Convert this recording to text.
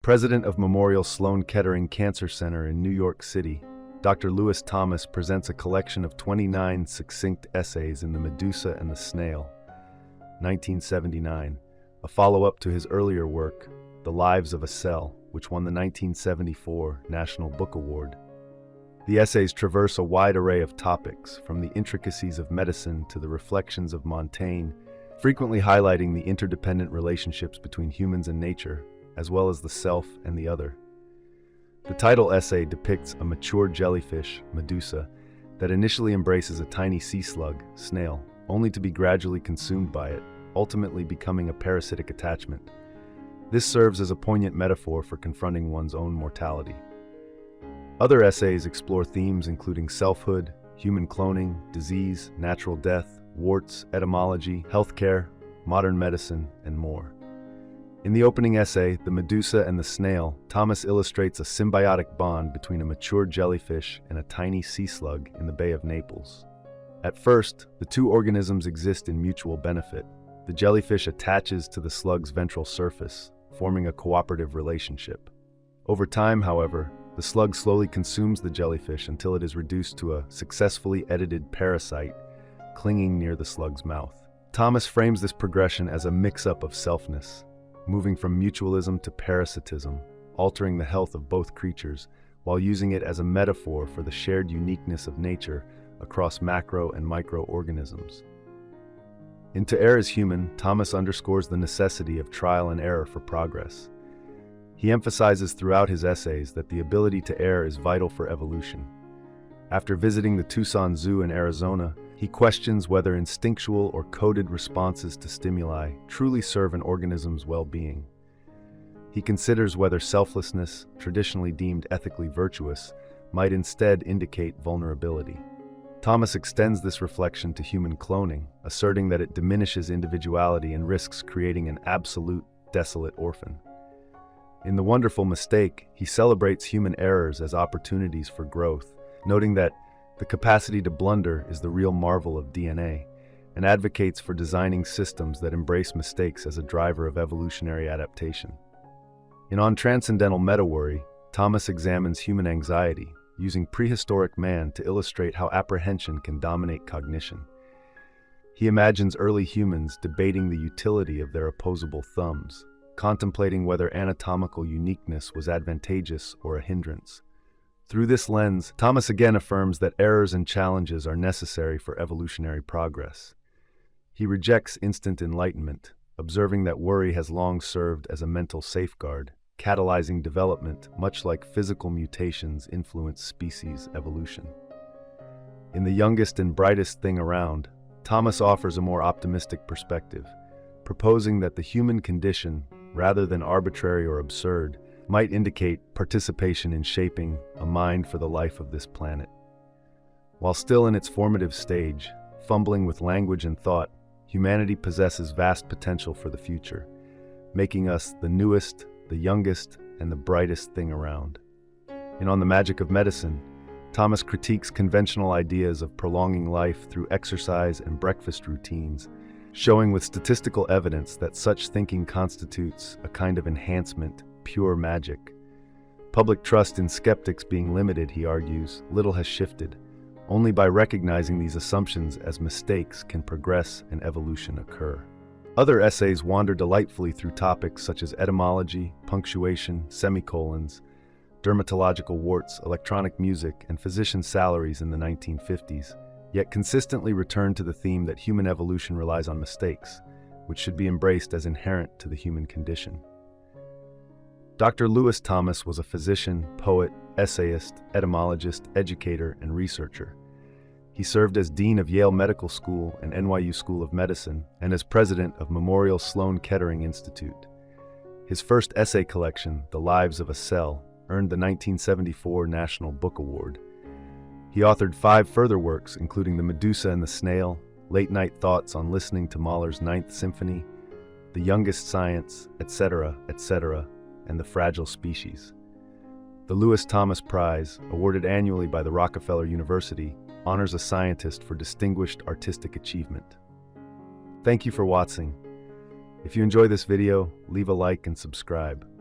President of Memorial Sloan-Kettering Cancer Center in New York City, Dr. Lewis Thomas presents a collection of 29 succinct essays in the Medusa and the Snail, 1979, a follow-up to his earlier work, The Lives of a Cell, which won the 1974 National Book Award. The essays traverse a wide array of topics, from the intricacies of medicine to the reflections of Montaigne, frequently highlighting the interdependent relationships between humans and nature, as well as the self and the other. The title essay depicts a mature jellyfish, Medusa, that initially embraces a tiny sea slug, Snail, only to be gradually consumed by it, ultimately becoming a parasitic attachment. This serves as a poignant metaphor for confronting one's own mortality. Other essays explore themes including selfhood, human cloning, disease, natural death, warts, etymology, healthcare, modern medicine, and more. In the opening essay, The Medusa and the Snail, Thomas illustrates a symbiotic bond between a mature jellyfish and a tiny sea slug in the Bay of Naples. At first, the two organisms exist in mutual benefit. The jellyfish attaches to the slug's ventral surface, forming a cooperative relationship. Over time, however, the slug slowly consumes the jellyfish until it is reduced to a successfully edited parasite clinging near the slug's mouth. Thomas frames this progression as a mix-up of selfness, moving from mutualism to parasitism, altering the health of both creatures, while using it as a metaphor for the shared uniqueness of nature across macro and microorganisms. In To Err is Human, Thomas underscores the necessity of trial and error for progress. He emphasizes throughout his essays that the ability to err is vital for evolution. After visiting the Tucson Zoo in Arizona, he questions whether instinctual or coded responses to stimuli truly serve an organism's well-being. He considers whether selflessness, traditionally deemed ethically virtuous, might instead indicate vulnerability. Thomas extends this reflection to human cloning, asserting that it diminishes individuality and risks creating an absolute, desolate orphan. In The Wonderful Mistake, he celebrates human errors as opportunities for growth, noting that the capacity to blunder is the real marvel of DNA, and advocates for designing systems that embrace mistakes as a driver of evolutionary adaptation. In On Transcendental Meta-Worry, Thomas examines human anxiety, using prehistoric man to illustrate how apprehension can dominate cognition. He imagines early humans debating the utility of their opposable thumbs, contemplating whether anatomical uniqueness was advantageous or a hindrance. Through this lens, Thomas again affirms that errors and challenges are necessary for evolutionary progress. He rejects instant enlightenment, observing that worry has long served as a mental safeguard, catalyzing development much like physical mutations influence species evolution. In The Youngest and Brightest Thing Around, Thomas offers a more optimistic perspective, proposing that the human condition, rather than arbitrary or absurd, might indicate participation in shaping a mind for the life of this planet. While still in its formative stage, fumbling with language and thought, humanity possesses vast potential for the future, making us the newest, the youngest, and the brightest thing around. In On the Magic of Medicine, Thomas critiques conventional ideas of prolonging life through exercise and breakfast routines, showing with statistical evidence that such thinking constitutes a kind of enhancement, pure magic. Public trust in skeptics being limited, he argues, little has shifted. Only by recognizing these assumptions as mistakes can progress and evolution occur. Other essays wander delightfully through topics such as etymology, punctuation, semicolons, dermatological warts, electronic music, and physician salaries in the 1950s, yet consistently return to the theme that human evolution relies on mistakes, which should be embraced as inherent to the human condition. Dr. Lewis Thomas was a physician, poet, essayist, etymologist, educator, and researcher. He served as Dean of Yale Medical School and NYU School of Medicine, and as president of Memorial Sloan-Kettering Institute. His first essay collection, The Lives of a Cell, earned the 1974 National Book Award. He authored 5 further works, including The Medusa and the Snail, Late-Night Thoughts on Listening to Mahler's Ninth Symphony, The Youngest Science, etc., etc., and The Fragile Species. The Lewis Thomas Prize, awarded annually by the Rockefeller University, honors a scientist for distinguished artistic achievement. Thank you for watching. If you enjoy this video, leave a like and subscribe.